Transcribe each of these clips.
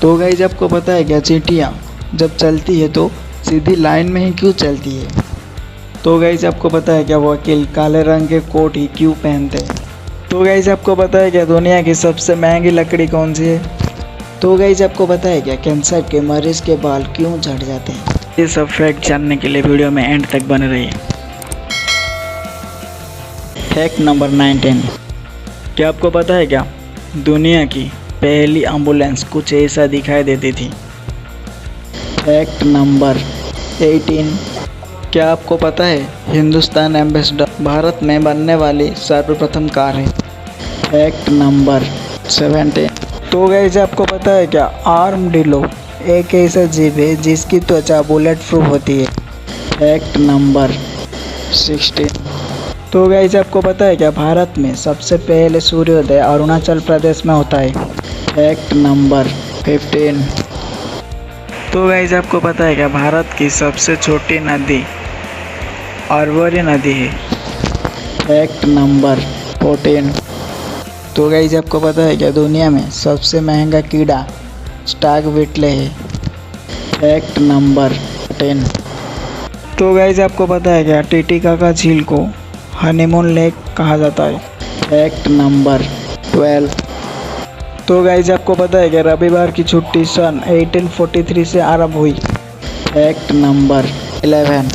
तो गाइस आपको पता है क्या चींटियाँ जब चलती है तो सीधी लाइन में ही क्यों चलती है? तो गाइस आपको पता है क्या वकील काले रंग के कोट ही क्यों पहनते हैं? तो गाइस आपको पता है क्या दुनिया की सबसे महंगी लकड़ी कौन सी है? तो गाइस आपको पता है क्या कैंसर के मरीज के बाल क्यों झड़ जाते हैं? ये सब फैक्ट जानने के लिए वीडियो में एंड तक बने रहिए। Fact number 19। क्या आपको पता है क्या दुनिया की पहली एम्बुलेंस कुछ ऐसा दिखाई देती थी? Fact number 18। क्या आपको पता है हिंदुस्तान एम्बेसडर भारत में बनने वाली सर्वप्रथम कार है? Fact number 17। तो गाइस आपको पता है क्या आर्मडिलो एक ऐसा जीव है जिसकी त्वचा बुलेट प्रूफ होती है? Fact number 16। तो गाइस आपको पता है क्या भारत में सबसे पहले सूर्योदय अरुणाचल प्रदेश में होता है? Fact number 15। तो गाइस आपको पता है क्या भारत की सबसे छोटी नदी अरवरी नदी है? Fact number 14। तो गाइस आपको पता है क्या दुनिया में सबसे महंगा कीड़ा स्टाग बीटल है? Fact number 10। तो गाइस आपको पता है क्या टिटिकाका झील को हनीमून लेक कहा जाता है? Fact number 12। तो गाइस आपको पता है क्या रविवार की छुट्टी सन 1843 से आरंभ हुई? Fact number 11।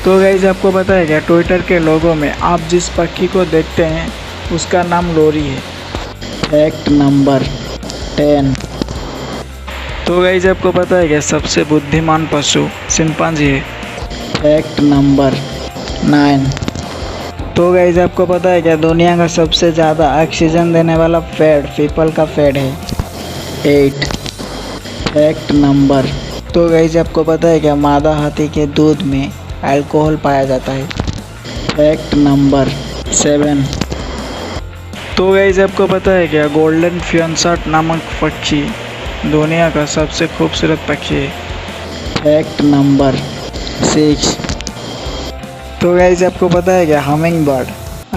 तो गाइस आपको पता है क्या ट्विटर के लोगो में आप जिस पक्षी को देखते हैं उसका नाम लोरी है? Fact number 10। तो गाइस आपको पता है क्या सबसे बुद्धिमान पशु चिंपांजी है? Fact number 9। तो गाइस आपको पता है क्या दुनिया का सबसे ज़्यादा ऑक्सीजन देने वाला पेड़ पीपल का पेड़ है? 8। Fact number. तो गाइस आपको पता है क्या मादा हाथी के दूध में अल्कोहल पाया जाता है? Fact number 7। तो गाइस आपको पता है क्या गोल्डन फियनसाट नामक पक्षी दुनिया का सबसे खूबसूरत पक्षी है? Fact number 6। तो गाइस आपको पता है क्या हमिंग बर्ड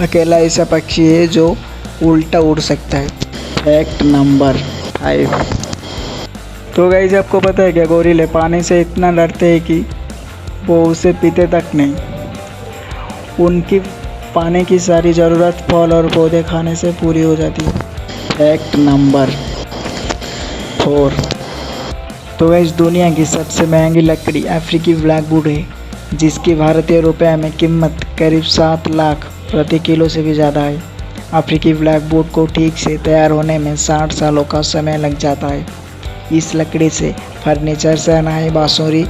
अकेला ऐसा पक्षी है जो उल्टा उड़ सकता है? Fact number 5। तो गाइस आपको पता है क्या गोरिल्ले पानी से इतना डरते हैं कि वो उसे पीते तक नहीं। उनकी पानी की सारी ज़रूरत फल और पौधे खाने से पूरी हो जाती है। Fact number 4। तो गाइस दुनिया की सबसे महंगी लकड़ी अफ्रीकी ब्लैकवुड है जिसकी भारतीय रुपये में कीमत करीब 7 लाख प्रति किलो से भी ज़्यादा है। अफ्रीकी ब्लैकवुड को ठीक से तैयार होने में 60 सालों का समय लग जाता है। इस लकड़ी से फर्नीचर शहनाई बांसुरी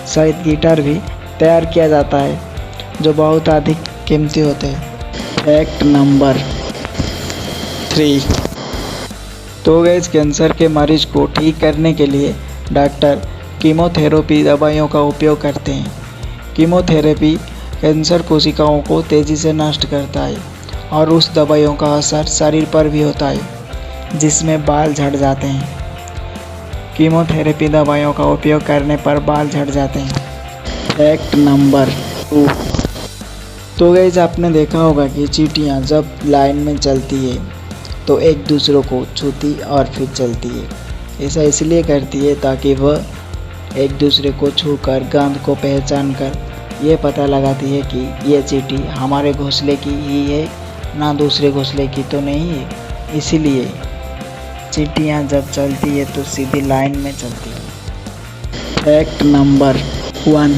सहित गिटार भी तैयार किया जाता है जो बहुत अधिक कीमती होते हैं। Fact number 3। तो गाइस कैंसर के मरीज को ठीक करने के लिए डॉक्टर कीमोथेरेपी दवाइयों का उपयोग करते हैं। कीमोथेरेपी कैंसर कोशिकाओं को तेज़ी से नष्ट करता है और उस दवाइयों का असर शरीर पर भी होता है जिसमें बाल झड़ जाते हैं। कीमोथेरेपी दवाइयों का उपयोग करने पर बाल झड़ जाते हैं। Fact number 2। तो गाइस आपने देखा होगा कि चींटियाँ जब लाइन में चलती है तो एक दूसरे को छूती और फिर चलती है। ऐसा इसलिए करती है ताकि वह एक दूसरे को छूकर गंध को पहचान कर ये पता लगाती है कि ये चींटी हमारे घोंसले की ही है ना दूसरे घोंसले की तो नहीं है। इसीलिए चींटियाँ जब चलती है तो सीधी लाइन में चलती है। Fact number 1।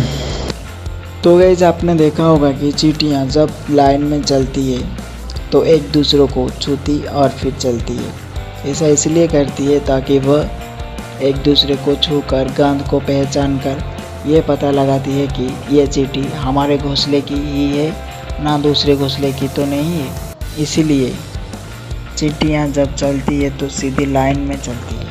तो गाइस आपने देखा होगा कि चींटियाँ जब लाइन में चलती है तो एक दूसरे को छूती और फिर चलती है। ऐसा इसलिए करती है ताकि वह एक दूसरे को छूकर गंध को पहचान कर ये पता लगाती है कि ये चींटी हमारे घोंसले की ही है ना दूसरे घोंसले की तो नहीं है। इसीलिए चींटियाँ जब चलती है तो सीधी लाइन में चलती है।